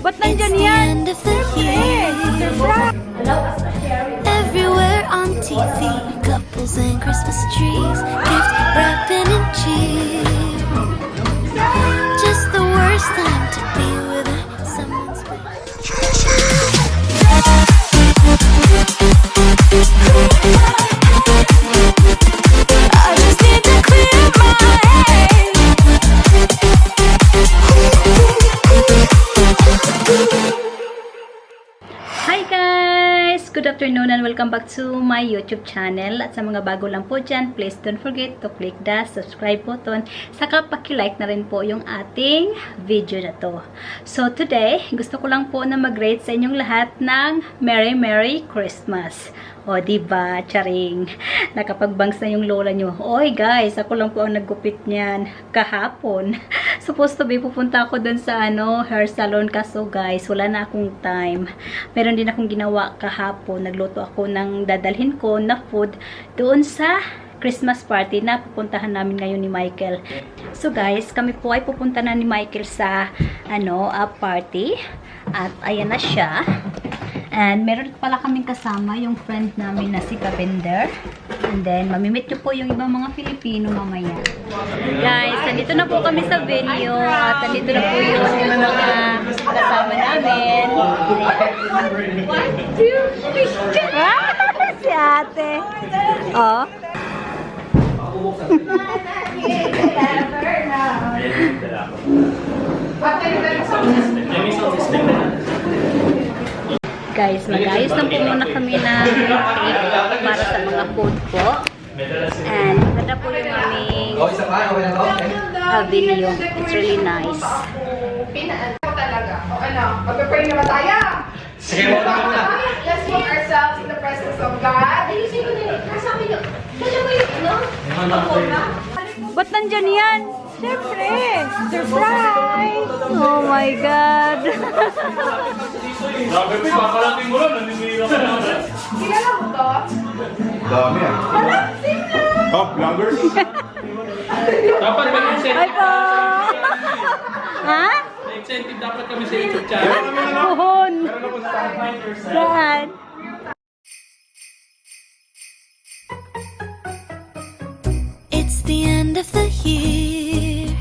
Ba't nandyan yan? Everywhere on TV, couples and Christmas trees, gift wrapping and cheer. Just the worst time to be with someone special. I just need to clear my head. Hi guys! Good afternoon and welcome back to my YouTube channel. At sa mga bago lang po dyan, please don't forget to click the subscribe button. Saka paki-like na rin po yung ating video na to. So today, gusto ko lang po na mag-rate sa inyong lahat ng Merry Christmas. O, diba? Charing. Nakapagbangs na yung lola nyo. Oy, guys, ako lang po ang naggupit niyan kahapon. Supposed to be, pupunta ako dun sa, hair salon. Kaso, guys, wala na akong time. Meron din akong ginawa kahapon. Nagluto ako ng dadalhin ko na food doon sa Christmas party na pupuntahan namin ngayon ni Michael. So, guys, kami po ay pupunta na ni Michael sa, party. At, ayan na siya. And meron pala kaming kasama yung friend namin na si Kabender. And then, mamimit nyo po yung ibang mga Filipino mamaya. Guys, nandito na po kami sa venue. At nandito na po yung mga kasama namin. 1, 2, 3, si ate. Oh. Guys, mag-ayos lang po muna kami na cake para sa mga food po. And ganda po yung aming venue. It's really nice. Talaga. O ano, mag-pray na ba tayo? Let's put ourselves in the presence of God. Ba't nandyan yan? Siyempre! Surprise! Oh my God! Kilala mo to? Dami ah. Oh, vloggers? Dapat may Hi incentive. po! Ha? May incentive dapat kami sa YouTube channel. Puhon! Saan? It's the end of the year.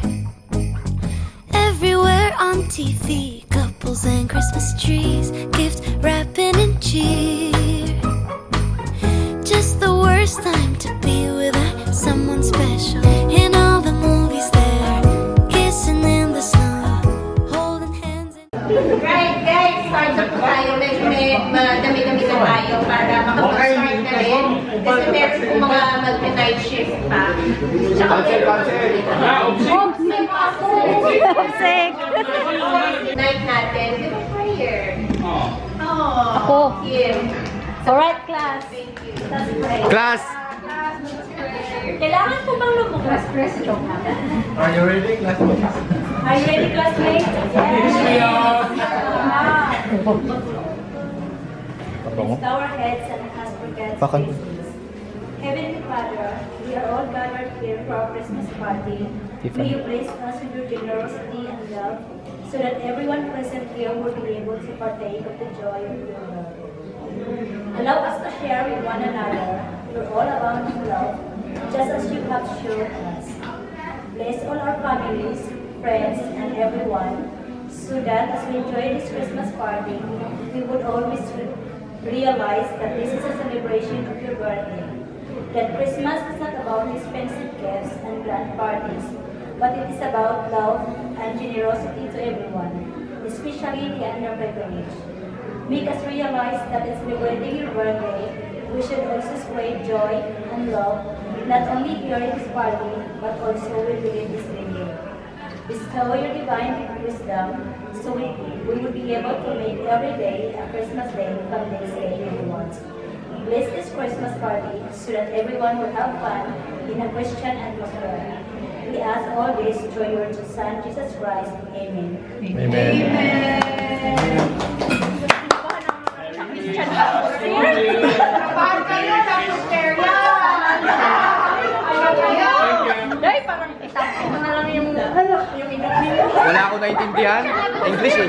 Everywhere on TV, couples and Christmas trees, gift wrapping and cheer. Just the worst time to be with someone special. In all the movies they're kissing in the snow, holding hands. Right, guys, start na po tayo. Medyo may madami-dami na tayo para makapag-start na rin. Kasi meron po mga mag-night shift pa. Tsaka Sick! night natin. Give a prayer. Ako. Kim. Alright, class. Thank you. Let's pray. Class! Kailangan po bang lumabas? Press joke natin. Are you ready, class? Are you ready, classmates? Yes! Let's bow our heads and ask for God's blessings. Heavenly Father, we are all gathered here for our Christmas party. May you bless us with your generosity and love, so that everyone present here will be able to partake of the joy of your love. Allow us to share with one another your all-abounding love, just as you have shown us. Bless all our families, friends, and everyone, so that as we enjoy this Christmas party, we would always realize that this is a celebration of your birthday. That Christmas is not about expensive gifts and grand parties, but it is about love and generosity to everyone, especially the underprivileged. Make us realize that in celebrating your birthday, we should also spread joy and love, not only here in this party, but also within this venue. Bestow your divine wisdom, so we will be able to make every day a Christmas day from this day onwards. Bless this Christmas party so that everyone will have fun in a Christian atmosphere. We ask all this through your Son, Jesus Christ. Amen. Kapag kayo, tapos share yan. Day, parang itapin mo na lang yung inumin. Wala ako naintindihan. English eh.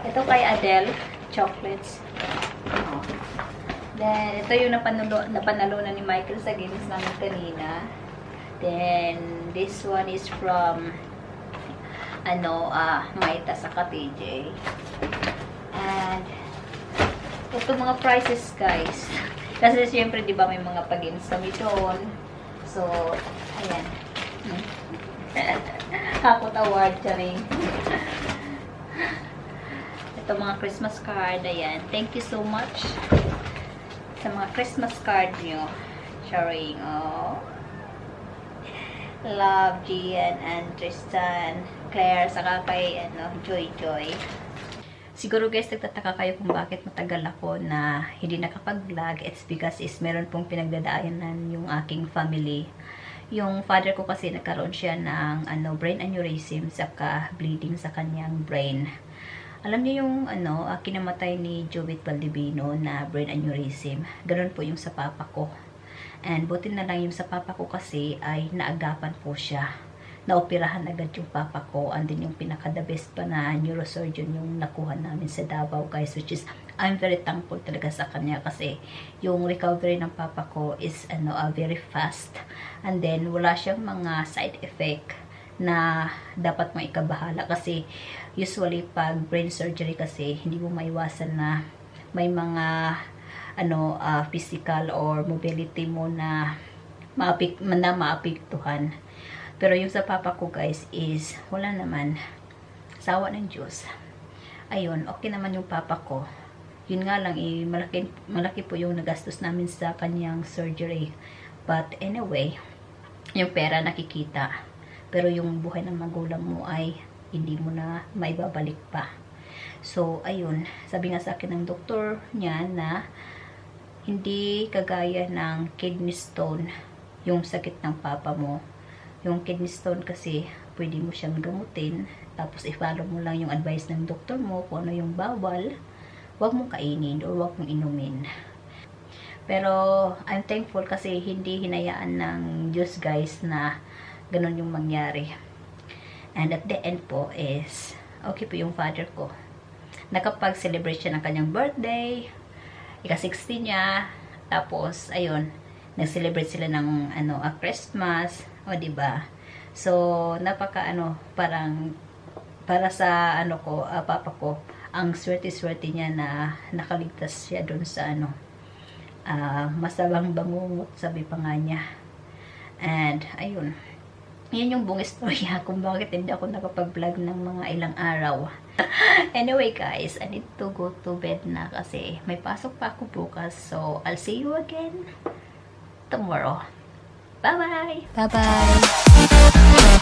Ito kay Adele, chocolates. Oh. Then, ito yung napanalunan ni Michael sa games namin kanina. Then, this one is from Maita sa 𝒂𝒕. And, ito mga prices, guys. Kasi, syempre, di ba, may mga pag-games kami doon. So, ayan. Hakot award, charing. Ito mga Christmas card, ayan. Thank you so much sa mga Christmas card nyo. Sharing, oh. Love, Gian, and Tristan, Claire, saka kay, Joy. Siguro guys, nagtataka kayo kung bakit matagal ako na hindi nakapag-vlog. It's because meron pong pinagdadaanan yung aking family. Yung father ko kasi nagkaroon siya ng, brain aneurysm, saka bleeding sa kanyang brain. Alam niyo yung kinamatay ni Jovit Valdivino na brain aneurysm. Ganun po yung sa papa ko. And buti na lang yung sa papa ko kasi ay naagapan po siya. Naoperahan agad yung papa ko. And then yung pinaka-the best pa na neurosurgeon yung nakuha namin sa Davao, guys. Which is, I'm very thankful talaga sa kanya kasi yung recovery ng papa ko is very fast. And then wala siyang mga side effect na dapat mo ikabahala kasi usually pag brain surgery kasi hindi mo maiwasan na may mga physical or mobility mo na maapektuhan. Pero yung sa papa ko, guys, is wala naman. Sawa ng Diyos. Ayun, okay naman yung papa ko. Yun nga lang, malaki po yung nagastos namin sa kanyang surgery. But anyway, yung pera nakikita. Pero yung buhay ng magulang mo ay hindi mo na maibabalik pa. So, ayun. Sabi nga sa akin ng doktor niya na hindi kagaya ng kidney stone yung sakit ng papa mo. Yung kidney stone kasi, pwede mo siyang gamutin. Tapos, i-follow mo lang yung advice ng doktor mo kung ano yung bawal. Huwag mong kainin or huwag mong inumin. Pero, I'm thankful kasi hindi hinayaan ng Diyos, guys, na ganun yung mangyari. And at the end po is, okay po yung father ko. Nakapag-celebrate siya ng kanyang birthday, ika-60 niya, tapos, ayun, nag-celebrate sila ng, Christmas, o diba? So, parang, para sa, papa ko, ang swerte-swerte niya na nakaligtas siya dun sa, masabang bangungot, sabi pa nga niya. And, ayun, yun yung buong istorya kung bakit hindi ako nakapag-vlog ng mga ilang araw. Anyway guys, I need to go to bed na kasi may pasok pa ako bukas. So, I'll see you again tomorrow. Bye-bye! Bye-bye!